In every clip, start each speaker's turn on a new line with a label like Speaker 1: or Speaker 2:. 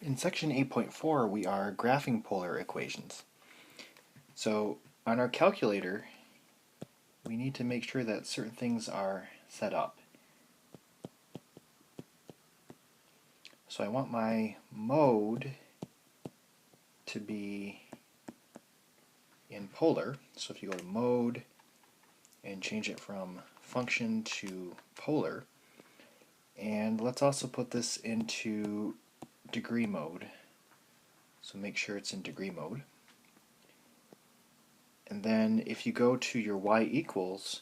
Speaker 1: In section 8.4, we are graphing polar equations. So on our calculator, we need to make sure that certain things are set up. So I want my mode to be in polar. So if you go to mode and change it from function to polar, and let's also put this into degree mode. So make sure it's in degree mode. And then if you go to your y equals,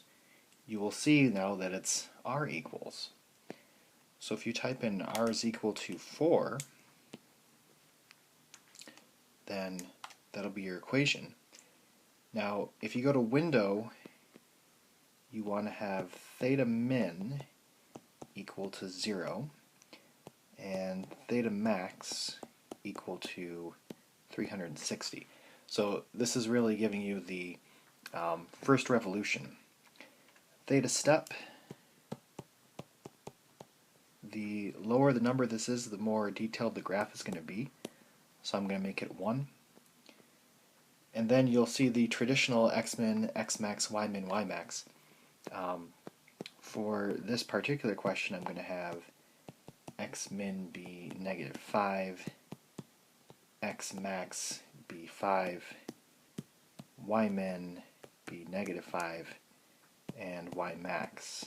Speaker 1: you will see now that it's r equals. So if you type in r is equal to 4, then that'll be your equation. Now if you go to window, you want to have theta min equal to 0 and theta max equal to 360. So this is really giving you the first revolution. Theta step, the lower the number this is, the more detailed the graph is going to be. So I'm going to make it 1. And then you'll see the traditional x-min, x-max, y-min, y-max. For this particular question, I'm going to have x-min be -5, x-max be 5, y-min be -5, and y-max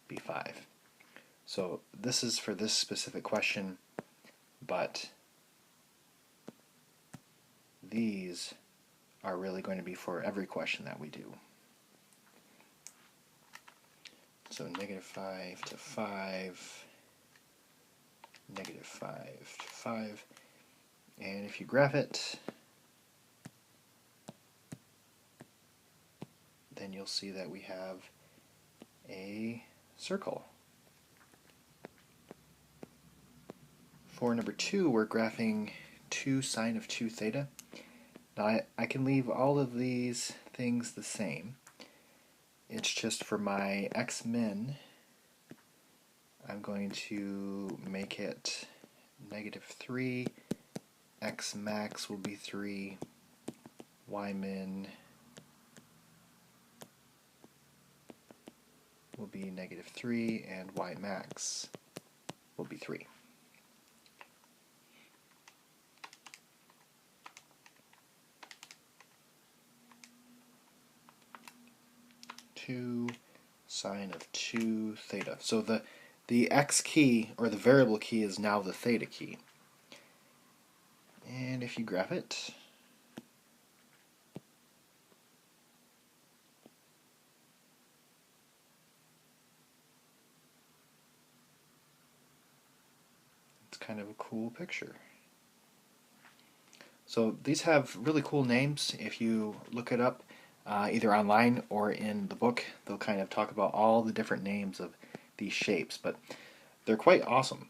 Speaker 1: be 5. So this is for this specific question, but these are really going to be for every question that we do. So -5 to 5, -5 to 5, and if you graph it, then you'll see that we have a circle. For number 2, we're graphing 2 sine of 2 theta. Now I can leave all of these things the same. It's just for my x-min, I'm going to make it -3, x-max will be 3, y-min will be -3, and y-max will be 3. Sine of 2 theta. So the x key, or the variable key, is now the theta key. And if you graph it, it's kind of a cool picture. So these have really cool names. If you look it up, either online or in the book, they'll kind of talk about all the different names of these shapes, but they're quite awesome.